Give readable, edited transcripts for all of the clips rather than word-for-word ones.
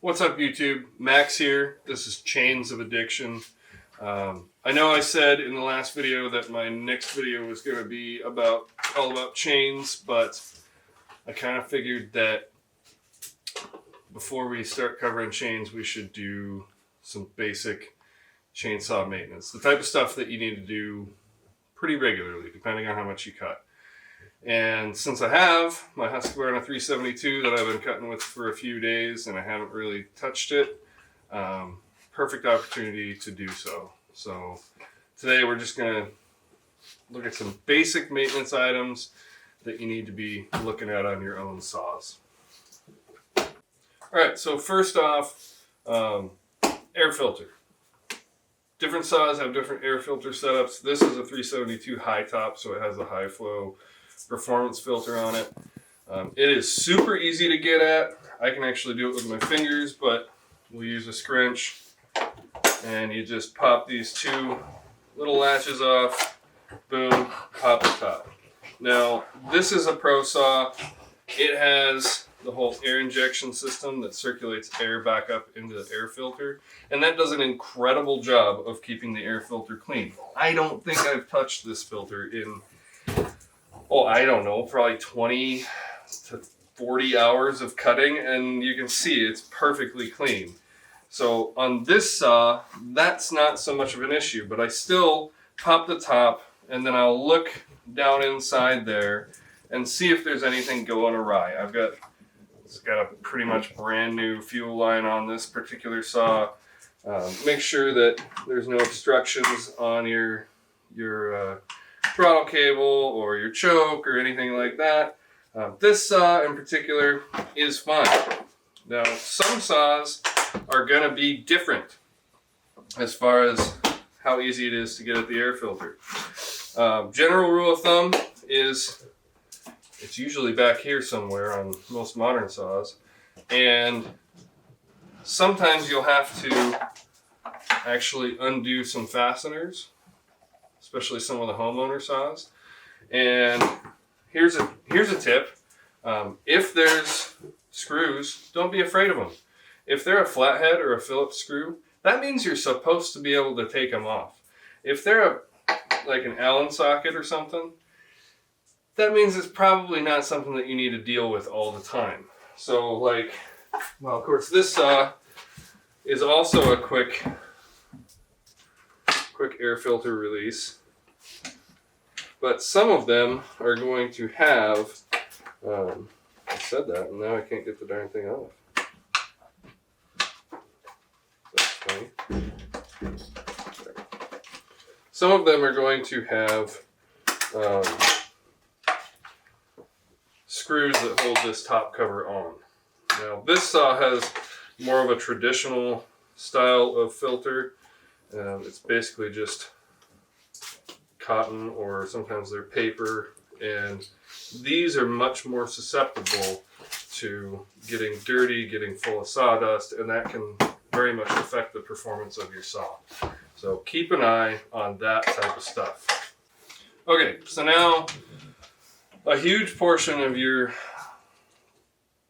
What's up, YouTube? Max here. This is Chains of Addiction. I know I said in the last video that my next video was going to be all about chains, but I kind of figured that before we start covering chains, we should do some basic chainsaw maintenance. The type of stuff that you need to do pretty regularly, depending on how much you cut. And since I have my Husqvarna 372 that I've been cutting with for a few days and I haven't really touched it, perfect opportunity to do so. So today we're just going to look at some basic maintenance items that you need to be looking at on your own saws. Alright, so first off, air filter. Different saws have different air filter setups. This is a 372 high top, so it has a high flow performance filter on it. It is super easy to get at. I can actually do it with my fingers, but we'll use a scrunch. And you just pop these two little latches off. Boom, pop the top. Now, this is a Pro Saw. It has the whole air injection system that circulates air back up into the air filter. And that does an incredible job of keeping the air filter clean. I don't think I've touched this filter in I don't know, probably 20 to 40 hours of cutting, and you can see it's perfectly clean. So on this saw, that's not so much of an issue, but I still pop the top, and then I'll look down inside there and see if there's anything going awry. It's got a pretty much brand new fuel line on this particular saw. Make sure that there's no obstructions on your throttle cable or your choke or anything like that. This saw in particular is fine. Now, some saws are going to be different as far as how easy it is to get at the air filter. General rule of thumb is it's usually back here somewhere on most modern saws, and sometimes you'll have to actually undo some fasteners, especially some of the homeowner saws. And here's a tip. If there's screws, don't be afraid of them. If they're a flathead or a Phillips screw, that means you're supposed to be able to take them off. If they're like an Allen socket or something, that means it's probably not something that you need to deal with all the time. So of course this saw is also a quick air filter release, but some of them are going to have I said that and now I can't get the darn thing off. That's funny. Some of them are going to have screws that hold this top cover on. Now this saw has more of a traditional style of filter. It's basically just cotton, or sometimes they're paper, and these are much more susceptible to getting dirty, getting full of sawdust, and that can very much affect the performance of your saw. So keep an eye on that type of stuff. Okay, so now a huge portion of your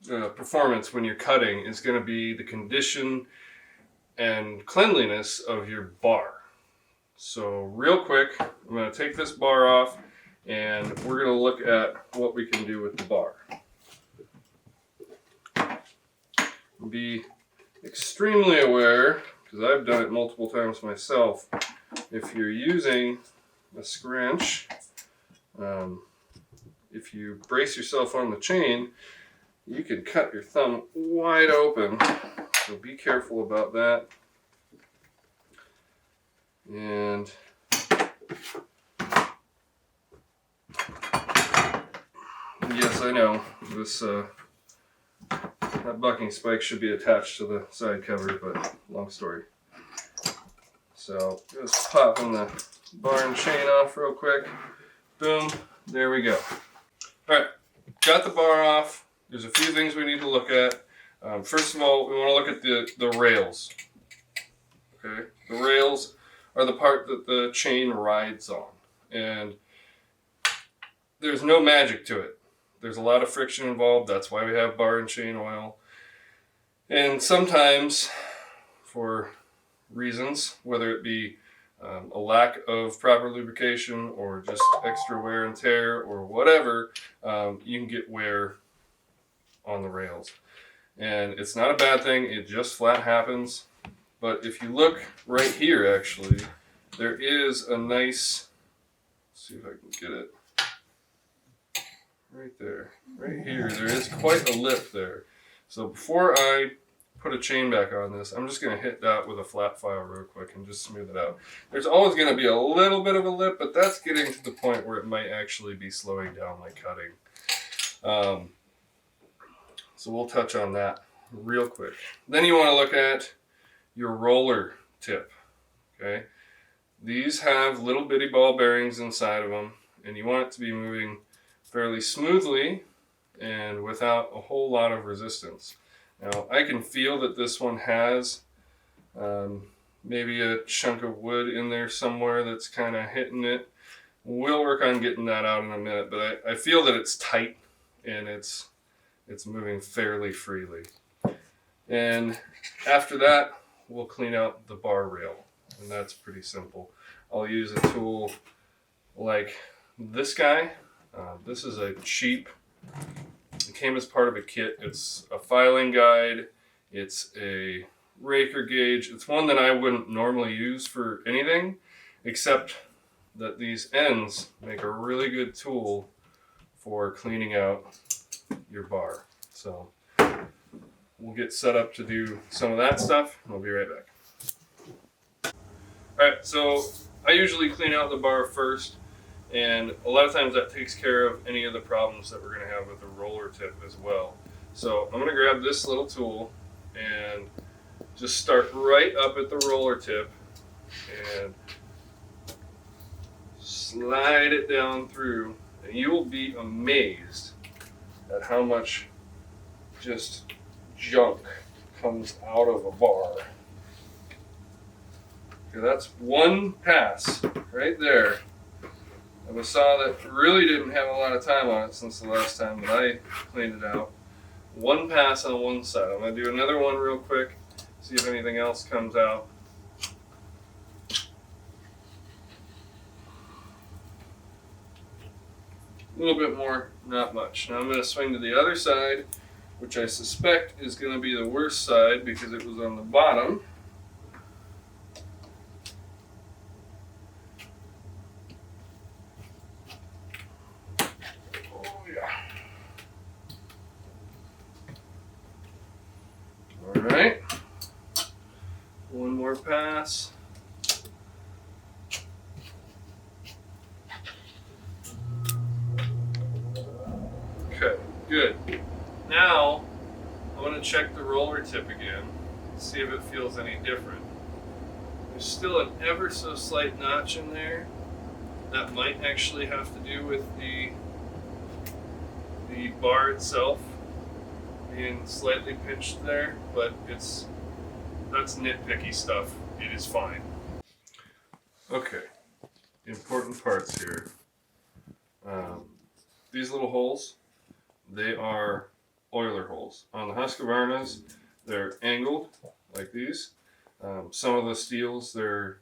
performance when you're cutting is going to be the condition and cleanliness of your bar. So real quick, I'm going to take this bar off and we're going to look at what we can do with the bar. Be extremely aware, because I've done it multiple times myself, if you're using a scrunch, if you brace yourself on the chain, you can cut your thumb wide open. So be careful about that. And yes, I know this that bucking spike should be attached to the side cover, but long story. So just popping the bar and chain off real quick. Boom, there we go. Alright, got the bar off. There's a few things we need to look at. First of all, we want to look at the rails. Okay, the rails are the part that the chain rides on, and there's no magic to it. There's a lot of friction involved. That's why we have bar and chain oil. And sometimes, for reasons, whether it be a lack of proper lubrication or just extra wear and tear or whatever, you can get wear on the rails. And it's not a bad thing, it just flat happens. But if you look right here, actually, there is a nice, let's see if I can get it. Right there, right here, there is quite a lip there. So before I put a chain back on this, I'm just going to hit that with a flat file real quick and just smooth it out. There's always going to be a little bit of a lip, but that's getting to the point where it might actually be slowing down my cutting. So we'll touch on that real quick. Then you want to look at your roller tip. Okay, these have little bitty ball bearings inside of them, and you want it to be moving fairly smoothly and without a whole lot of resistance. Now I can feel that this one has maybe a chunk of wood in there somewhere that's kind of hitting it. We'll work on getting that out in a minute, but I feel that it's tight and it's moving fairly freely. And after that, we'll clean out the bar rail, and that's pretty simple. I'll use a tool like this guy. This is a cheap, it came as part of a kit. It's a filing guide, it's a raker gauge. It's one that I wouldn't normally use for anything, except that these ends make a really good tool for cleaning out your bar. So we'll get set up to do some of that stuff, and we'll be right back. Alright, so I usually clean out the bar first, and a lot of times that takes care of any of the problems that we're going to have with the roller tip as well. So I'm going to grab this little tool and just start right up at the roller tip and slide it down through, and you will be amazed at how much just junk comes out of a bar. Okay, that's one pass right there of a saw that really didn't have a lot of time on it since the last time that I cleaned it out. One pass on one side. I'm going to do another one real quick, see if anything else comes out. A little bit more, not much. Now I'm going to swing to the other side, which I suspect is going to be the worst side because it was on the bottom. Oh yeah. All right. One more pass. Okay, good. Now, I'm going to check the roller tip again, see if it feels any different. There's still an ever so slight notch in there. That might actually have to do with the bar itself being slightly pinched there, but that's nitpicky stuff. It is fine. Okay, important parts here. These little holes, they are oiler holes. On the Husqvarnas, they're angled like these. Some of the steels, they're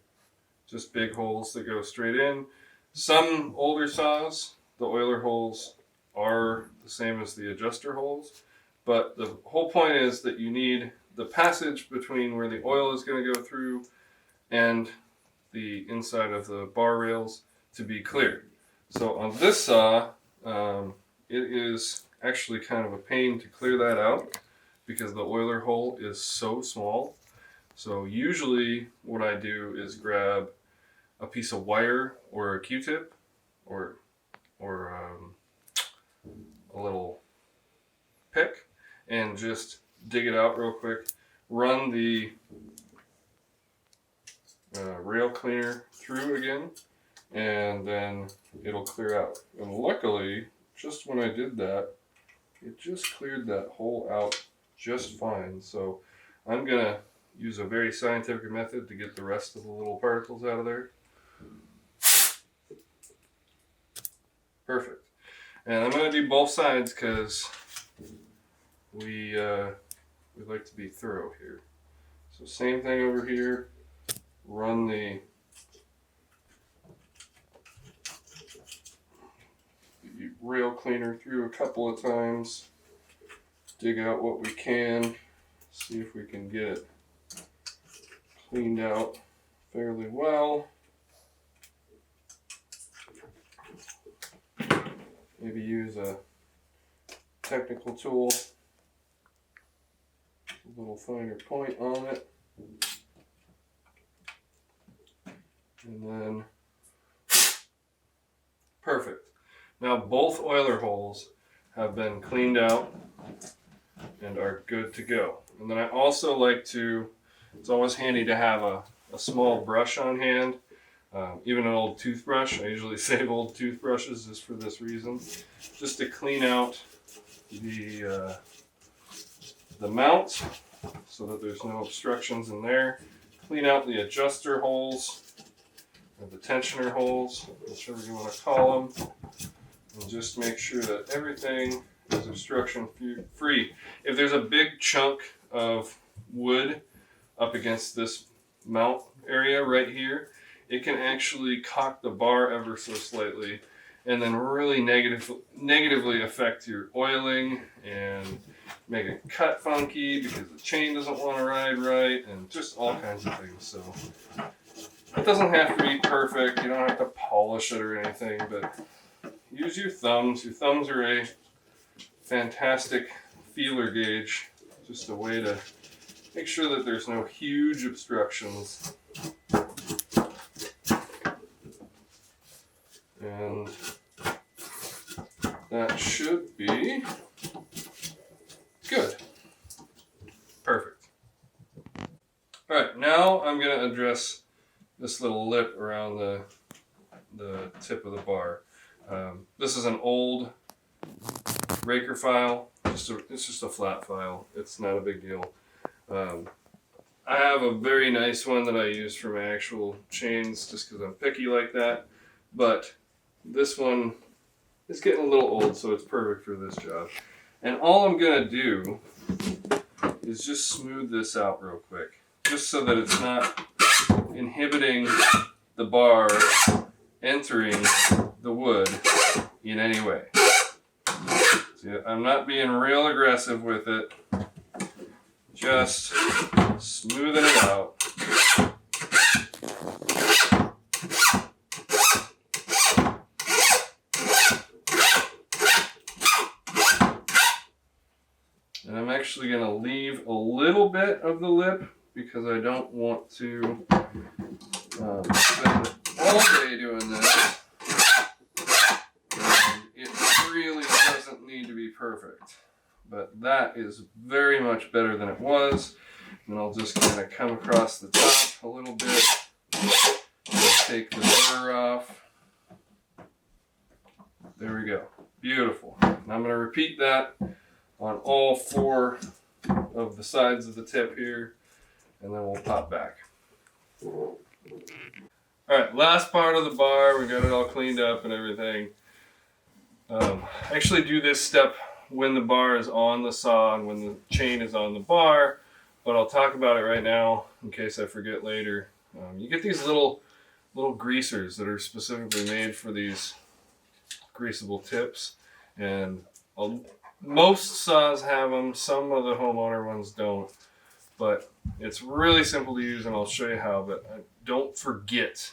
just big holes that go straight in. Some older saws, the oiler holes are the same as the adjuster holes, but the whole point is that you need the passage between where the oil is going to go through and the inside of the bar rails to be clear. So on this saw, it is actually kind of a pain to clear that out because the oiler hole is so small. So usually what I do is grab a piece of wire or a Q-tip or a little pick and just dig it out real quick, run the rail cleaner through again, and then it'll clear out. And luckily, just when I did that, it just cleared that hole out just fine. So I'm gonna use a very scientific method to get the rest of the little particles out of there. Perfect. And I'm gonna do both sides because we we like to be thorough here. So same thing over here. Run the rail cleaner through a couple of times. Dig out what we can. See if we can get it cleaned out fairly well. Maybe use a technical tool, a little finer point on it. And then, perfect. Now both oiler holes have been cleaned out and are good to go. And then I also like to, it's always handy to have a small brush on hand, even an old toothbrush. I usually save old toothbrushes just for this reason, just to clean out the mount so that there's no obstructions in there. Clean out the adjuster holes, or the tensioner holes, whichever you want to call them, and just make sure that everything is obstruction free. If there's a big chunk of wood up against this mount area right here, it can actually cock the bar ever so slightly and then really negatively affect your oiling and make it cut funky because the chain doesn't want to ride right and just all kinds of things. So it doesn't have to be perfect. You don't have to polish it or anything, but use your thumbs. Your thumbs are a fantastic feeler gauge, just a way to make sure that there's no huge obstructions. And that should be good. Perfect. All right, now I'm going to address this little lip around the tip of the bar. This is an old Raker file. It's just a flat file. It's not a big deal. I have a very nice one that I use for my actual chains just because I'm picky like that. But this one is getting a little old, so it's perfect for this job. And all I'm going to do is just smooth this out real quick, just so that it's not inhibiting the bar entering the wood in any way. See, I'm not being real aggressive with it, just smoothing it out. And I'm actually going to leave a little bit of the lip because I don't want to spend all day doing this. And it really doesn't need to be perfect, but that is very much better than it was. And I'll just kind of come across the top a little bit and take the burr off. There we go. Beautiful. And I'm going to repeat that on all 4 of the sides of the tip here, and then we'll pop back. All right, last part of the bar. We got it all cleaned up and everything. I actually do this step when the bar is on the saw and when the chain is on the bar, but I'll talk about it right now in case I forget later. You get these little greasers that are specifically made for these greasable tips, and most saws have them. Some of the homeowner ones don't, but it's really simple to use, and I'll show you how. But don't forget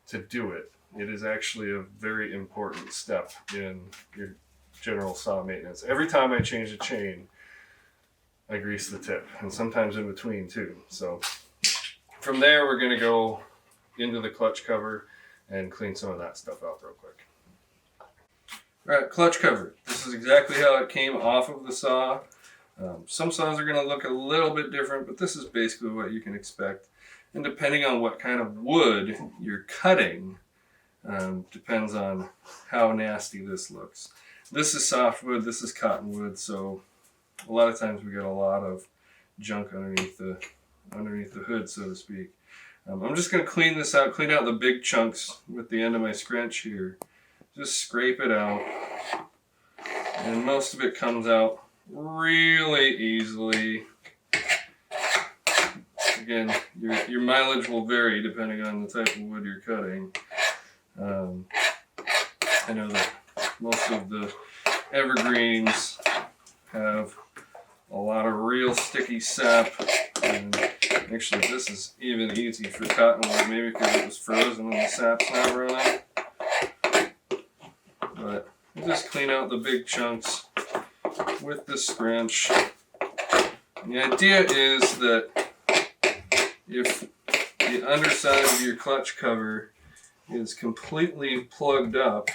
to do it. It is actually a very important step in your general saw maintenance. Every time I change a chain, I grease the tip, and sometimes in between too. So from there, we're going to go into the clutch cover and clean some of that stuff out real quick. All right, clutch cover. This is exactly how it came off of the saw. Some saws are going to look a little bit different, but this is basically what you can expect. And depending on what kind of wood you're cutting, depends on how nasty this looks. This is softwood, this is cottonwood, so a lot of times we get a lot of junk underneath the hood, so to speak. I'm just going to clean this out, clean out the big chunks with the end of my scrunch here. Just scrape it out, and most of it comes out really easily. Again, your mileage will vary depending on the type of wood you're cutting. I know that most of the evergreens have a lot of real sticky sap, and actually this is even easy for cottonwood, maybe because it was frozen and the sap's not running. But you just clean out the big chunks with the scrunch. And the idea is that if the underside of your clutch cover is completely plugged up,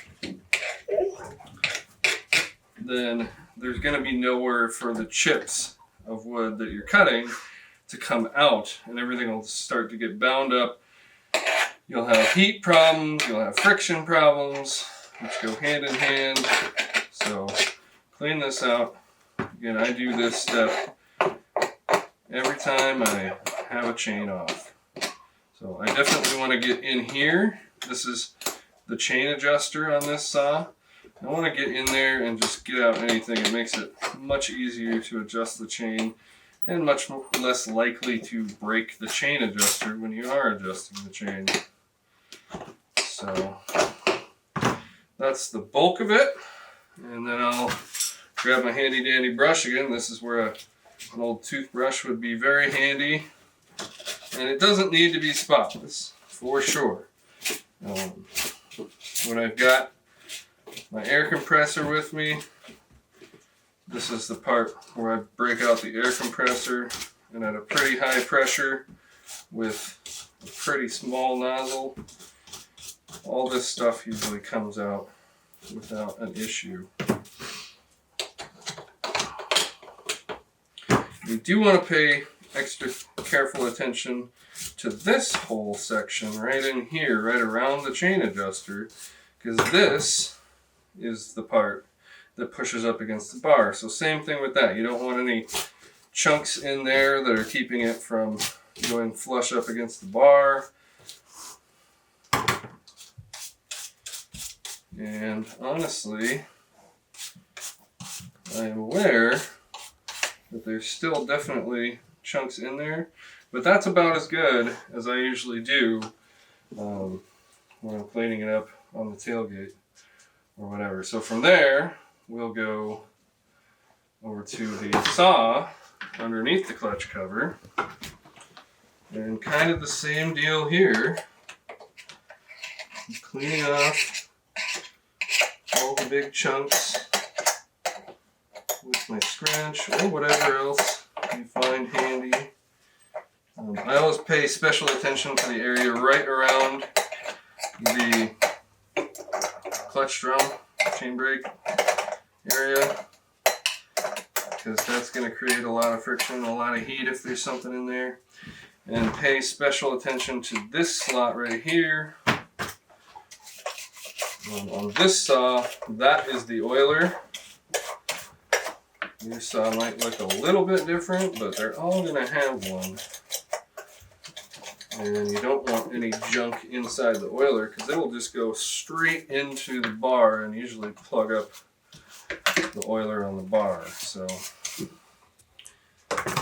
then there's going to be nowhere for the chips of wood that you're cutting to come out, and everything will start to get bound up. You'll have heat problems, you'll have friction problems, which go hand in hand. So clean this out. Again, I do this step every time I have a chain off. So I definitely want to get in here. This is the chain adjuster on this saw. I want to get in there and just get out anything. It makes it much easier to adjust the chain and much less likely to break the chain adjuster when you are adjusting the chain. So that's the bulk of it. And then I'll grab my handy dandy brush again. This is where an old toothbrush would be very handy. And it doesn't need to be spotless, for sure. When I've got my air compressor with me, this is the part where I break out the air compressor, and at a pretty high pressure with a pretty small nozzle, all this stuff usually comes out without an issue. You do want to pay extra careful attention to this whole section right in here, right around the chain adjuster, because this is the part that pushes up against the bar. So same thing with that. You don't want any chunks in there that are keeping it from going flush up against the bar. And honestly, I am aware that there's still definitely chunks in there, but that's about as good as I usually do when I'm cleaning it up on the tailgate or whatever. So from there, we'll go over to the saw underneath the clutch cover, and kind of the same deal here. I'm cleaning off all the big chunks with my scratch or whatever else you find handy. I always pay special attention to the area right around the clutch drum, chain brake area, because that's going to create a lot of friction, a lot of heat if there's something in there. And pay special attention to this slot right here. On this saw, that is the oiler. Your saw might look a little bit different, but they're all going to have one. And you don't want any junk inside the oiler, because it will just go straight into the bar and usually plug up the oiler on the bar. So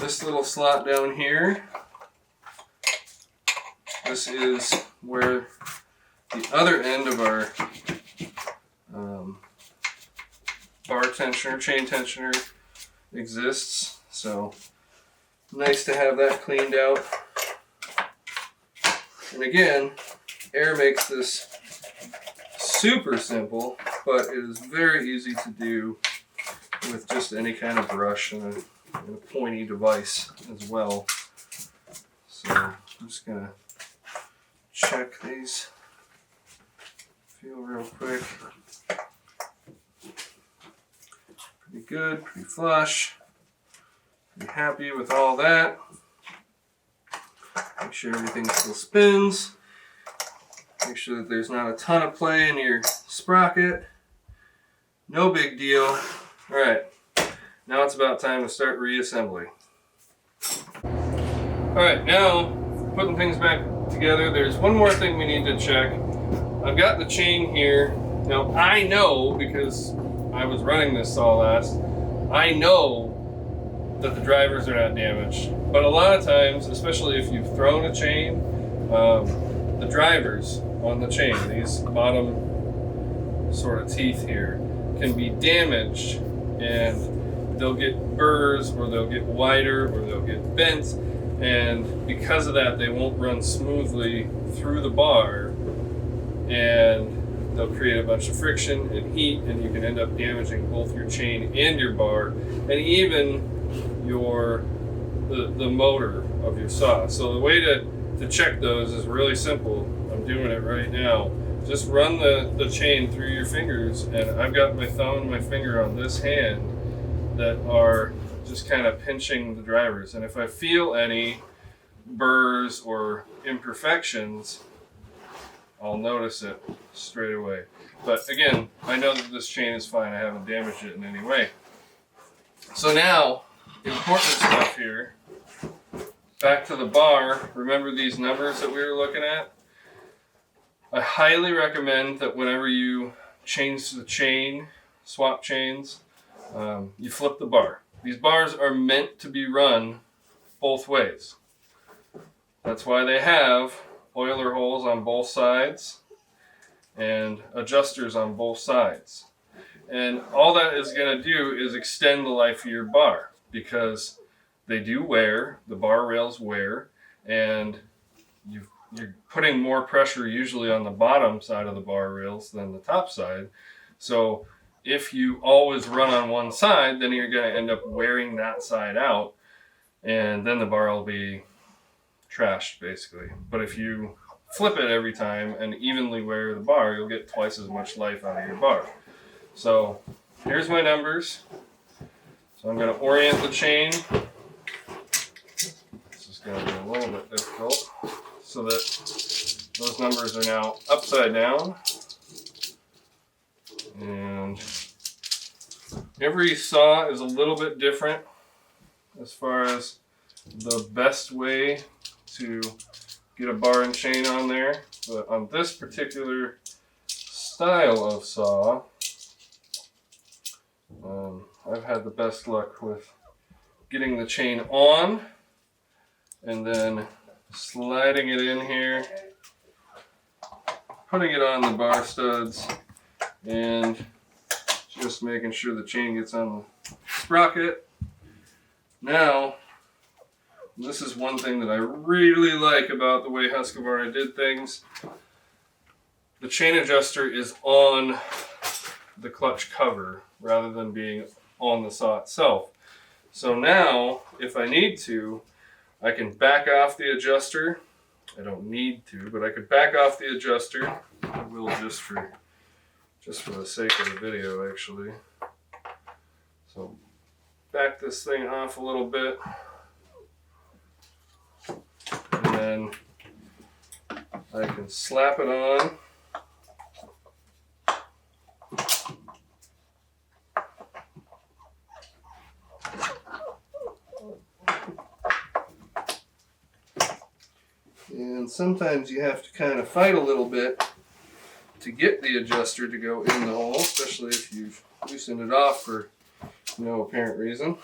this little slot down here, this is where the other end of our bar tensioner, chain tensioner exists. So nice to have that cleaned out. And again, air makes this super simple, but it is very easy to do with just any kind of brush and a pointy device as well. So I'm just gonna check these, feel real quick. Pretty good, pretty flush, pretty happy with all that. Make sure everything still spins. Make sure that there's not a ton of play in your sprocket. No big deal. All right, now it's about time to start reassembly. All right, now putting things back together, there's one more thing we need to check. I've got the chain here. Now I know, because I was running this saw last, I know that the drivers are not damaged. But a lot of times, especially if you've thrown a chain, the drivers on the chain, these bottom sort of teeth here, can be damaged, and they'll get burrs, or they'll get wider, or they'll get bent, and because of that they won't run smoothly through the bar, and they'll create a bunch of friction and heat, and you can end up damaging both your chain and your bar, and even the motor of your saw. So the way to check those is really simple. I'm doing it right now. Just run the chain through your fingers, and I've got my thumb and my finger on this hand that are just kind of pinching the drivers, and if I feel any burrs or imperfections, I'll notice it straight away. But again, I know that this chain is fine. I haven't damaged it in any way. So now, important stuff here. Back to the bar. Remember these numbers that we were looking at? I highly recommend that whenever you change the chain, swap chains, you flip the bar. These bars are meant to be run both ways. That's why they have oiler holes on both sides and adjusters on both sides. And all that is going to do is extend the life of your bar, because they do wear, the bar rails wear, and you're putting more pressure usually on the bottom side of the bar rails than the top side. So if you always run on one side, then you're going to end up wearing that side out, and then the bar will be trashed basically. But if you flip it every time and evenly wear the bar, you'll get twice as much life out of your bar. So here's my numbers. So I'm going to orient the chain. This is going to be a little bit difficult, so that those numbers are now upside down. And every saw is a little bit different as far as the best way to get a bar and chain on there. But on this particular style of saw, I've had the best luck with getting the chain on and then sliding it in here, putting it on the bar studs, and just making sure the chain gets on the sprocket. Now, this is one thing that I really like about the way Husqvarna did things. The chain adjuster is on the clutch cover rather than being on the saw itself. So now, if I need to, I can back off the adjuster. I don't need to, but I could back off the adjuster. I will just for the sake of the video, actually. So back this thing off a little bit, and then I can slap it on. And sometimes you have to kind of fight a little bit to get the adjuster to go in the hole, especially if you've loosened it off for no apparent reason.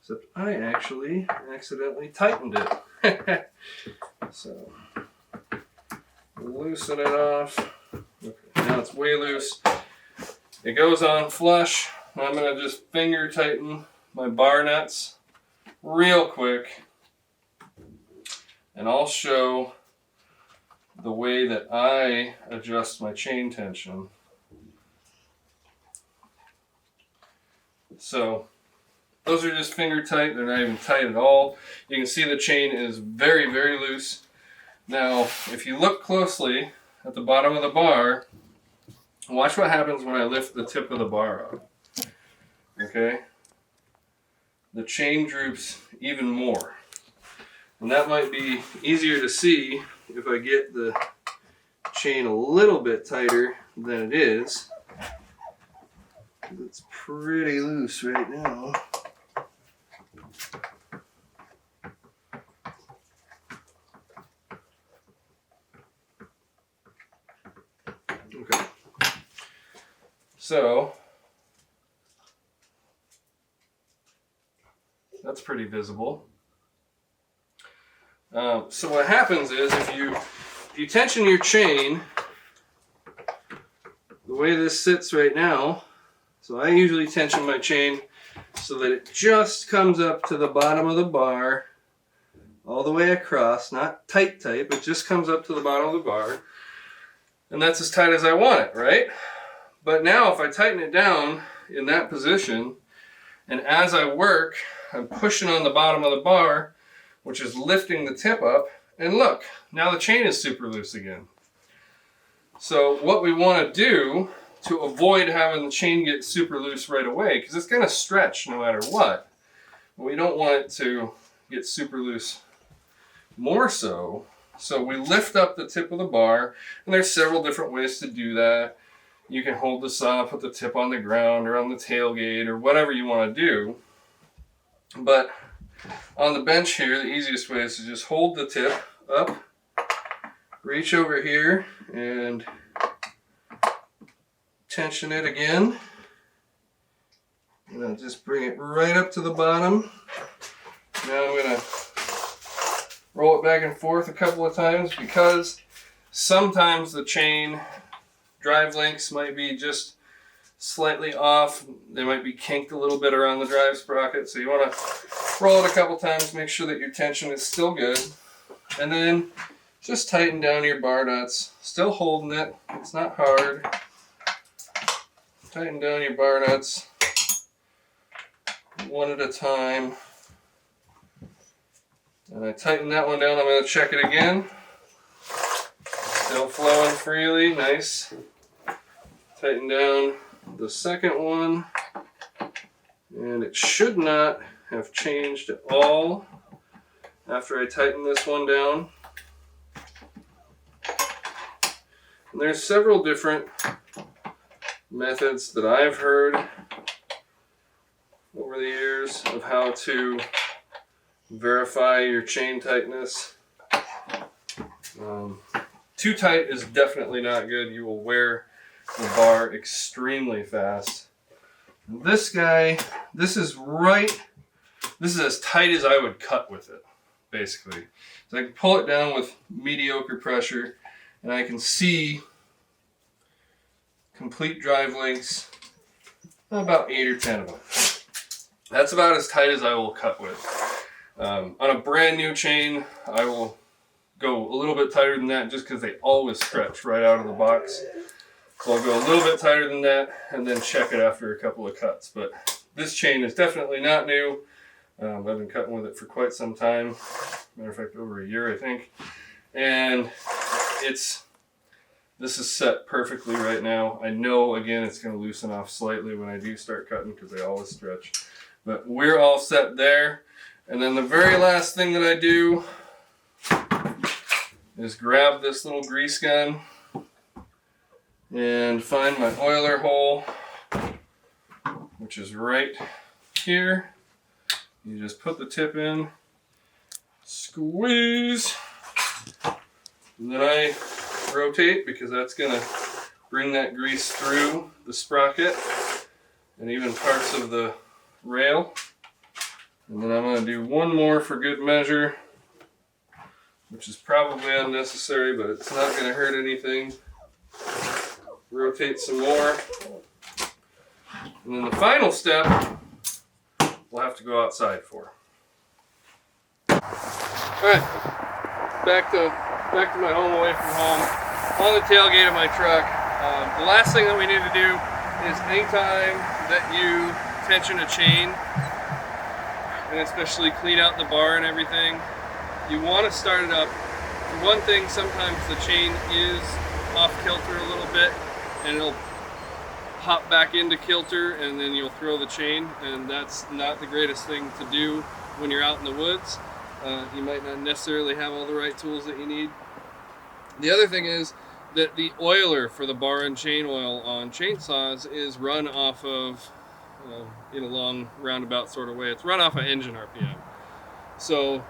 Except I actually accidentally tightened it. So, loosen it off. Okay, now it's way loose. It goes on flush. I'm going to just finger tighten my bar nuts real quick, and I'll show the way that I adjust my chain tension. So those are just finger tight. They're not even tight at all. You can see the chain is very, very loose. Now, if you look closely at the bottom of the bar, watch what happens when I lift the tip of the bar up. Okay? The chain droops even more. And that might be easier to see if I get the chain a little bit tighter than it is. It's pretty loose right now. Okay. So That's pretty visible. So what happens is if you tension your chain, the way this sits right now, so I usually tension my chain so that it just comes up to the bottom of the bar, all the way across, not tight, but just comes up to the bottom of the bar. And that's as tight as I want it, right? But now if I tighten it down in that position, and as I work, I'm pushing on the bottom of the bar, which is lifting the tip up, and look, now the chain is super loose again. So what we want to do to avoid having the chain get super loose right away, because it's going to stretch no matter what, we don't want it to get super loose more so. So we lift up the tip of the bar, and there's several different ways to do that. You can hold the saw, put the tip on the ground or on the tailgate or whatever you want to do. But on the bench here, the easiest way is to just hold the tip up, reach over here and tension it again. And I'll just bring it right up to the bottom. Now I'm going to roll it back and forth a couple of times because sometimes the chain drive links might be just slightly off. They might be kinked a little bit around the drive sprocket. So you want to roll it a couple times, make sure that your tension is still good. And then just tighten down your bar nuts. Still holding it. It's not hard. Tighten down your bar nuts one at a time. And I tighten that one down. I'm going to check it again. Still flowing freely. Nice. Tighten down the second one. And it should not have changed at all after I tighten this one down. And there's several different methods that I've heard over the years of how to verify your chain tightness. Too tight is definitely not good. You will wear the bar extremely fast. This guy, this is as tight as I would cut with it, basically. So I can pull it down with mediocre pressure and I can see complete drive links, about 8 or 10 of them. That's about as tight as I will cut with. On a brand new chain, I will go a little bit tighter than that just because they always stretch right out of the box. So I'll go a little bit tighter than that and then check it after a couple of cuts. But this chain is definitely not new. I've been cutting with it for quite some time. Matter of fact, over a year, I think. And this is set perfectly right now. I know, again, it's going to loosen off slightly when I do start cutting because they always stretch. But we're all set there. And then the very last thing that I do is grab this little grease gun and find my oiler hole, which is right here. You just put the tip in, squeeze, and then I rotate because that's going to bring that grease through the sprocket and even parts of the rail. And then I'm going to do one more for good measure, which is probably unnecessary, but it's not going to hurt anything. Rotate some more. And then the final step, we'll have to go outside for. Alright, back to my home away from home, on the tailgate of my truck. The last thing that we need to do is anytime that you tension a chain, and especially clean out the bar and everything, you want to start it up. For one thing, sometimes the chain is off kilter a little bit and it'll pop back into kilter and then you'll throw the chain, and that's not the greatest thing to do when you're out in the woods. You might not necessarily have all the right tools that you need. The other thing is that the oiler for the bar and chain oil on chainsaws is run off of, in a long roundabout sort of way, it's run off of engine RPM. So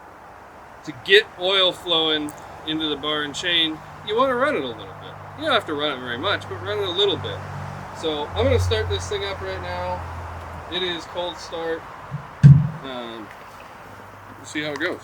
to get oil flowing into the bar and chain, you want to run it a little bit. You don't have to run it very much, but run it a little bit. So I'm going to start this thing up right now. It is cold start. We'll see how it goes.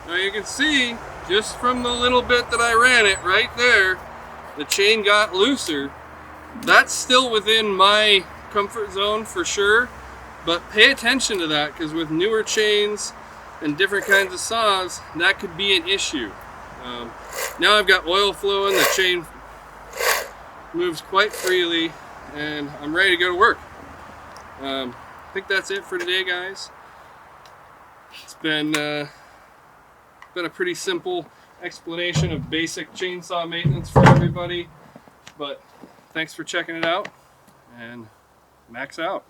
Now you can see, just from the little bit that I ran it right there, the chain got looser. That's still within my comfort zone for sure, but pay attention to that, because with newer chains and different kinds of saws, that could be an issue. Now I've got oil flowing, the chain moves quite freely, and I'm ready to go to work. I think that's it for today, guys. It's been a pretty simple explanation of basic chainsaw maintenance for everybody, but thanks for checking it out, and Max out.